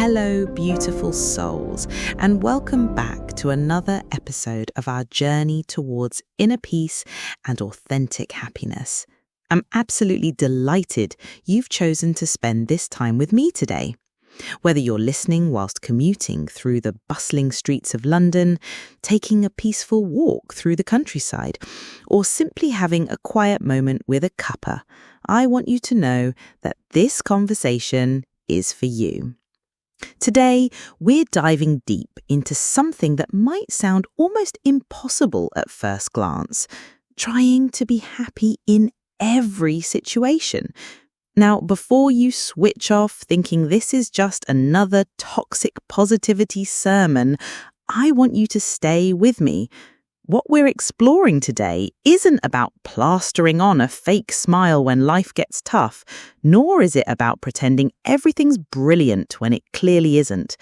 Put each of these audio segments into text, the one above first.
Hello, beautiful souls, and welcome back to another episode of our journey towards inner peace and authentic happiness. I'm absolutely delighted you've chosen to spend this time with me today. Whether you're listening whilst commuting through the bustling streets of London, taking a peaceful walk through the countryside, or simply having a quiet moment with a cuppa, I want you to know that this conversation is for you. Today, we're diving deep into something that might sound almost impossible at first glance, trying to be happy in every situation. Now, before you switch off thinking this is just another toxic positivity sermon, I want you to stay with me. What we're exploring today isn't about plastering on a fake smile when life gets tough, nor is it about pretending everything's brilliant when it clearly isn't.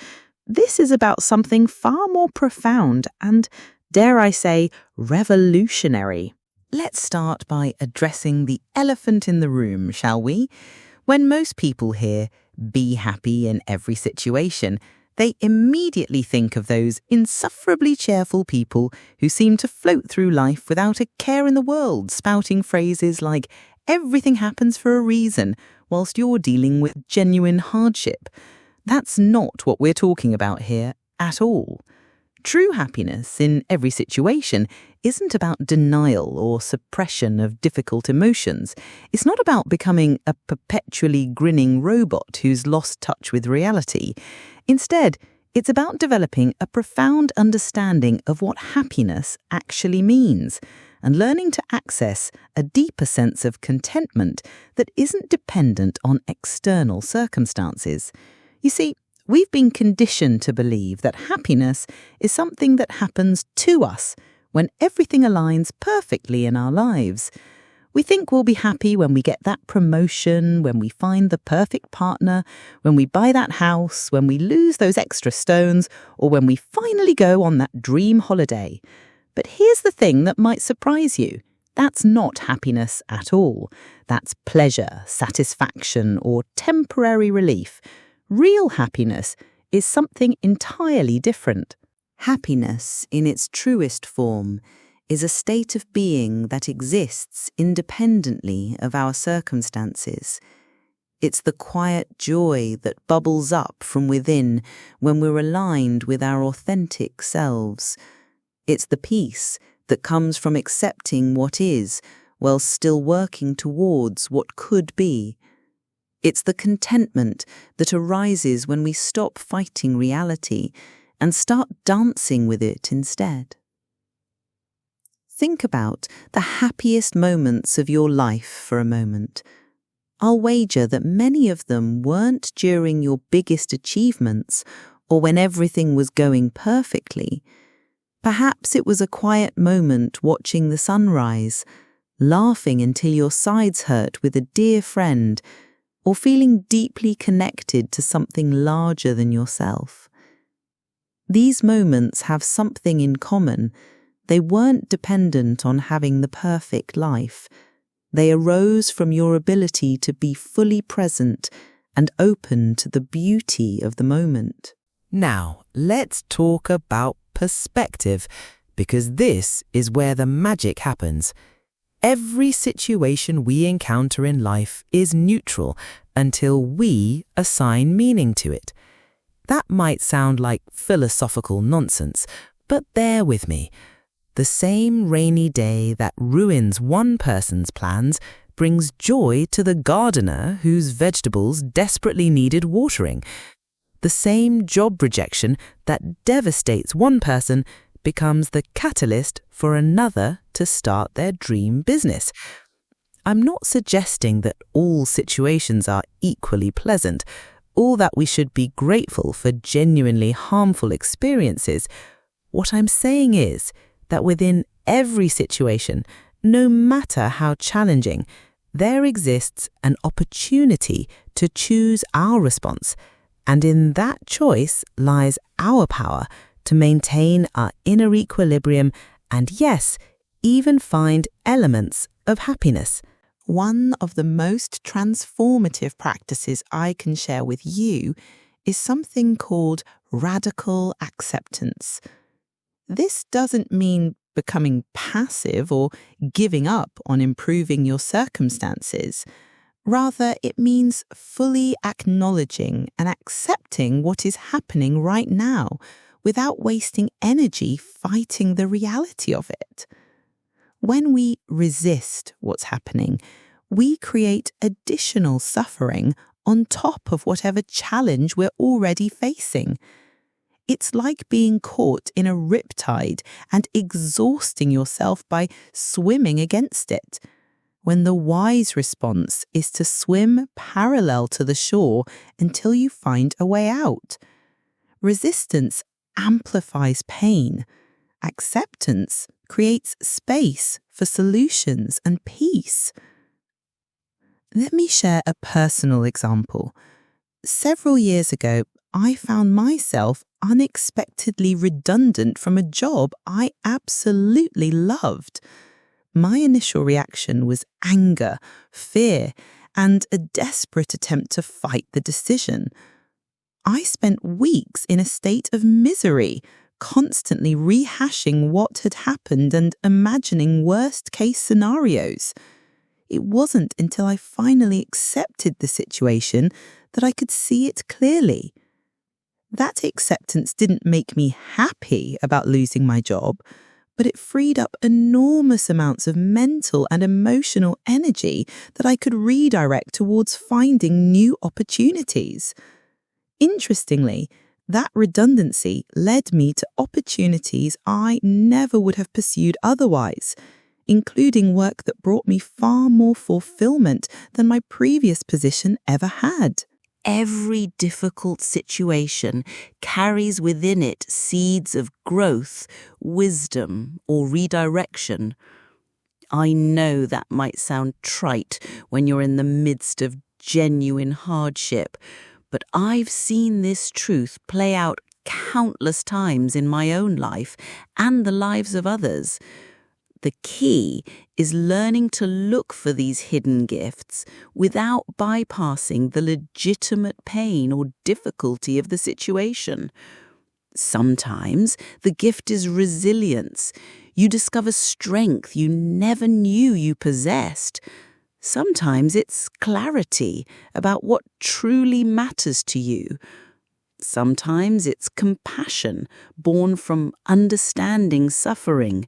This is about something far more profound and, dare I say, revolutionary. Let's start by addressing the elephant in the room, shall we? When most people hear, "be happy in every situation," they immediately think of those insufferably cheerful people who seem to float through life without a care in the world, spouting phrases like, "everything happens for a reason," whilst you're dealing with genuine hardship. That's not what we're talking about here at all. True happiness in every situation isn't about denial or suppression of difficult emotions. It's not about becoming a perpetually grinning robot who's lost touch with reality. Instead, it's about developing a profound understanding of what happiness actually means and learning to access a deeper sense of contentment that isn't dependent on external circumstances. You see, we've been conditioned to believe that happiness is something that happens to us when everything aligns perfectly in our lives. We think we'll be happy when we get that promotion, when we find the perfect partner, when we buy that house, when we lose those extra stones, or when we finally go on that dream holiday. But here's the thing that might surprise you. That's not happiness at all. That's pleasure, satisfaction, or temporary relief. Real happiness is something entirely different. Happiness, in its truest form, is a state of being that exists independently of our circumstances. It's the quiet joy that bubbles up from within when we're aligned with our authentic selves. It's the peace that comes from accepting what is while still working towards what could be. It's the contentment that arises when we stop fighting reality and start dancing with it instead. Think about the happiest moments of your life for a moment. I'll wager that many of them weren't during your biggest achievements or when everything was going perfectly. Perhaps it was a quiet moment watching the sunrise, laughing until your sides hurt with a dear friend, or feeling deeply connected to something larger than yourself. These moments have something in common. They weren't dependent on having the perfect life. They arose from your ability to be fully present and open to the beauty of the moment. Now, let's talk about perspective, because this is where the magic happens. Every situation we encounter in life is neutral until we assign meaning to it. That might sound like philosophical nonsense, but bear with me. The same rainy day that ruins one person's plans brings joy to the gardener whose vegetables desperately needed watering. The same job rejection that devastates one person becomes the catalyst for another to start their dream business. I'm not suggesting that all situations are equally pleasant, or that we should be grateful for genuinely harmful experiences. What I'm saying is that within every situation, no matter how challenging, there exists an opportunity to choose our response, and in that choice lies our power to maintain our inner equilibrium and, yes, even find elements of happiness. One of the most transformative practices I can share with you is something called radical acceptance. This doesn't mean becoming passive or giving up on improving your circumstances. Rather, it means fully acknowledging and accepting what is happening right now without wasting energy fighting the reality of it. When we resist what's happening, we create additional suffering on top of whatever challenge we're already facing. It's like being caught in a riptide and exhausting yourself by swimming against it, when the wise response is to swim parallel to the shore until you find a way out. Resistance amplifies pain. Acceptance creates space for solutions and peace. Let me share a personal example. Several years ago, I found myself unexpectedly redundant from a job I absolutely loved. My initial reaction was anger, fear, and a desperate attempt to fight the decision. I spent weeks in a state of misery, constantly rehashing what had happened and imagining worst-case scenarios. It wasn't until I finally accepted the situation that I could see it clearly. That acceptance didn't make me happy about losing my job, but it freed up enormous amounts of mental and emotional energy that I could redirect towards finding new opportunities. Interestingly, that redundancy led me to opportunities I never would have pursued otherwise, including work that brought me far more fulfillment than my previous position ever had. Every difficult situation carries within it seeds of growth, wisdom, or redirection. I know that might sound trite when you're in the midst of genuine hardship, but I've seen this truth play out countless times in my own life and the lives of others. The key is learning to look for these hidden gifts without bypassing the legitimate pain or difficulty of the situation. Sometimes the gift is resilience. You discover strength you never knew you possessed. Sometimes it's clarity about what truly matters to you. Sometimes it's compassion born from understanding suffering.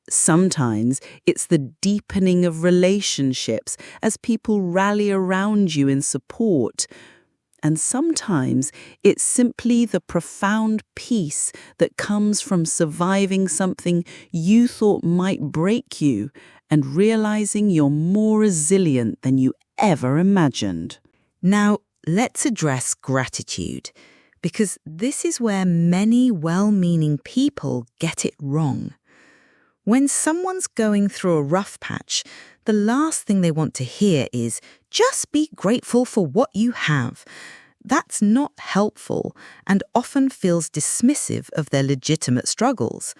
Sometimes it's the deepening of relationships as people rally around you in support. And sometimes it's simply the profound peace that comes from surviving something you thought might break you and realizing you're more resilient than you ever imagined. Now, let's address gratitude, because this is where many well-meaning people get it wrong. When someone's going through a rough patch, the last thing they want to hear is, just be grateful for what you have. That's not helpful and often feels dismissive of their legitimate struggles.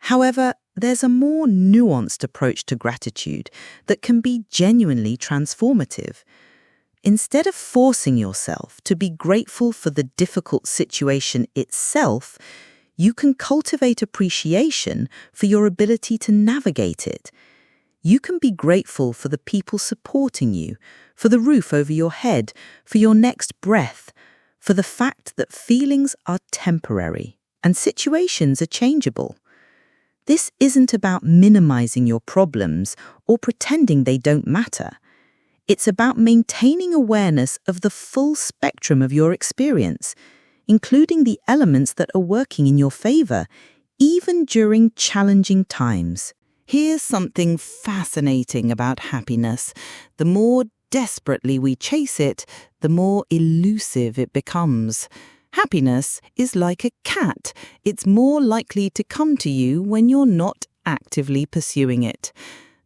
However, there's a more nuanced approach to gratitude that can be genuinely transformative. Instead of forcing yourself to be grateful for the difficult situation itself, you can cultivate appreciation for your ability to navigate it. You can be grateful for the people supporting you, for the roof over your head, for your next breath, for the fact that feelings are temporary and situations are changeable. This isn't about minimizing your problems or pretending they don't matter. It's about maintaining awareness of the full spectrum of your experience, including the elements that are working in your favor, even during challenging times. Here's something fascinating about happiness. The more desperately we chase it, the more elusive it becomes. Happiness is like a cat. It's more likely to come to you when you're not actively pursuing it.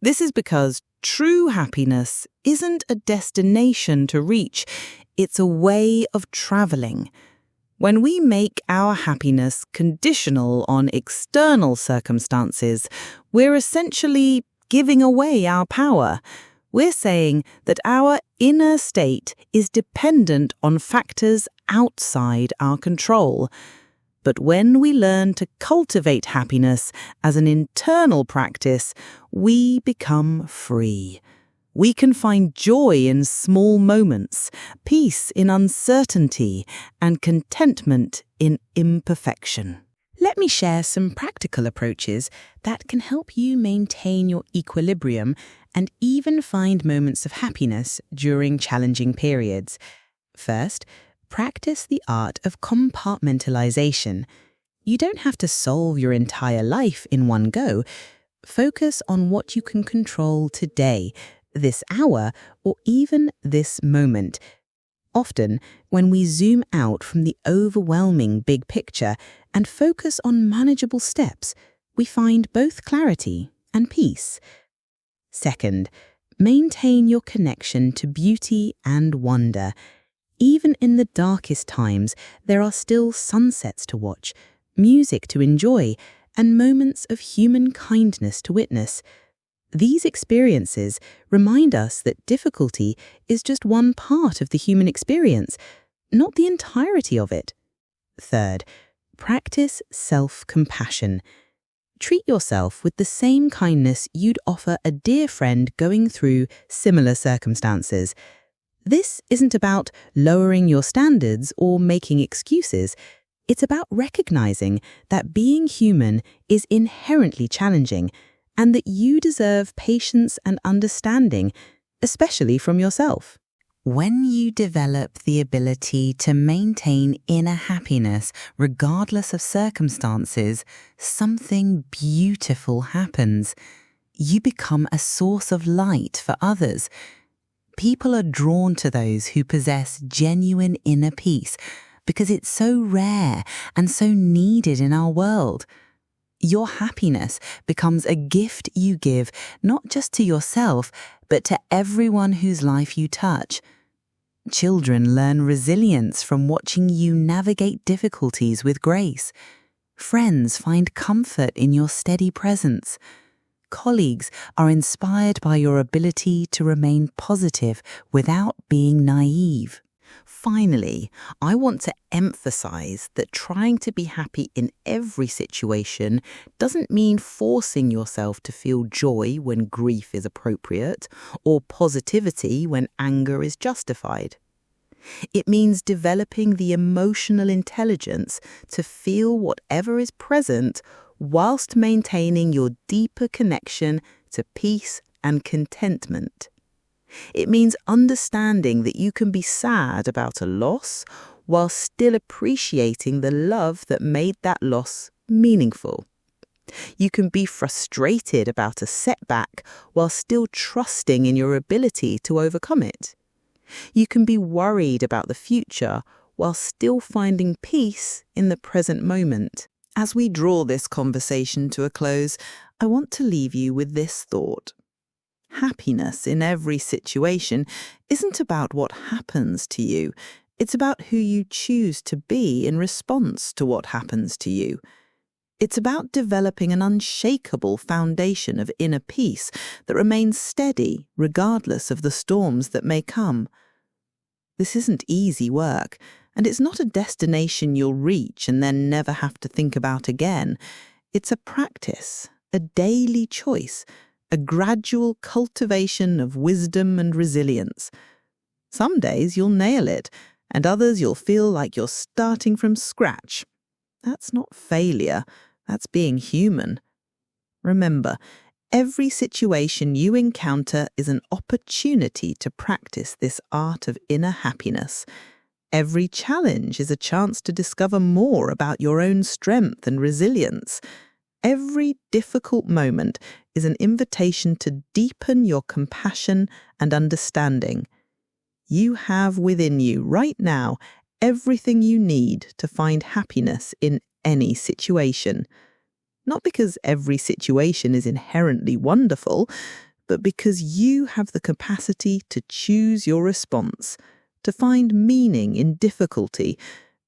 This is because true happiness isn't a destination to reach. It's a way of traveling. When we make our happiness conditional on external circumstances, we're essentially giving away our power. We're saying that our inner state is dependent on factors outside our control. But when we learn to cultivate happiness as an internal practice, we become free. We can find joy in small moments, peace in uncertainty, and contentment in imperfection. Let me share some practical approaches that can help you maintain your equilibrium and even find moments of happiness during challenging periods. First, practice the art of compartmentalization. You don't have to solve your entire life in one go. Focus on what you can control today, this hour, or even this moment. Often, when we zoom out from the overwhelming big picture and focus on manageable steps, we find both clarity and peace. Second, maintain your connection to beauty and wonder. Even in the darkest times, there are still sunsets to watch, music to enjoy, and moments of human kindness to witness. These experiences remind us that difficulty is just one part of the human experience, not the entirety of it. Third, practice self-compassion. Treat yourself with the same kindness you'd offer a dear friend going through similar circumstances. This isn't about lowering your standards or making excuses. It's about recognizing that being human is inherently challenging, and that you deserve patience and understanding, especially from yourself. When you develop the ability to maintain inner happiness regardless of circumstances, something beautiful happens. You become a source of light for others. People are drawn to those who possess genuine inner peace because it's so rare and so needed in our world. Your happiness becomes a gift you give not just to yourself, but to everyone whose life you touch. Children learn resilience from watching you navigate difficulties with grace. Friends find comfort in your steady presence. Colleagues are inspired by your ability to remain positive without being naive. Finally, I want to emphasize that trying to be happy in every situation doesn't mean forcing yourself to feel joy when grief is appropriate or positivity when anger is justified. It means developing the emotional intelligence to feel whatever is present whilst maintaining your deeper connection to peace and contentment. It means understanding that you can be sad about a loss while still appreciating the love that made that loss meaningful. You can be frustrated about a setback while still trusting in your ability to overcome it. You can be worried about the future while still finding peace in the present moment. As we draw this conversation to a close, I want to leave you with this thought. Happiness in every situation isn't about what happens to you. It's about who you choose to be in response to what happens to you. It's about developing an unshakable foundation of inner peace that remains steady regardless of the storms that may come. This isn't easy work, and it's not a destination you'll reach and then never have to think about again. It's a practice, a daily choice, a gradual cultivation of wisdom and resilience. Some days you'll nail it, and others you'll feel like you're starting from scratch. That's not failure, that's being human. Remember, every situation you encounter is an opportunity to practice this art of inner happiness. Every challenge is a chance to discover more about your own strength and resilience. Every difficult moment is an invitation to deepen your compassion and understanding. You have within you right now everything you need to find happiness in any situation. Not because every situation is inherently wonderful, but because you have the capacity to choose your response, to find meaning in difficulty,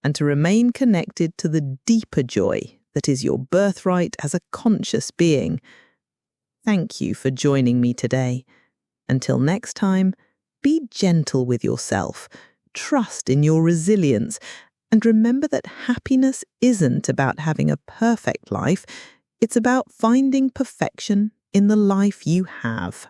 and to remain connected to the deeper joy that is your birthright as a conscious being. Thank you for joining me today. Until next time, be gentle with yourself. trust in your resilience, and remember that happiness isn't about having a perfect life, it's about finding perfection in the life you have.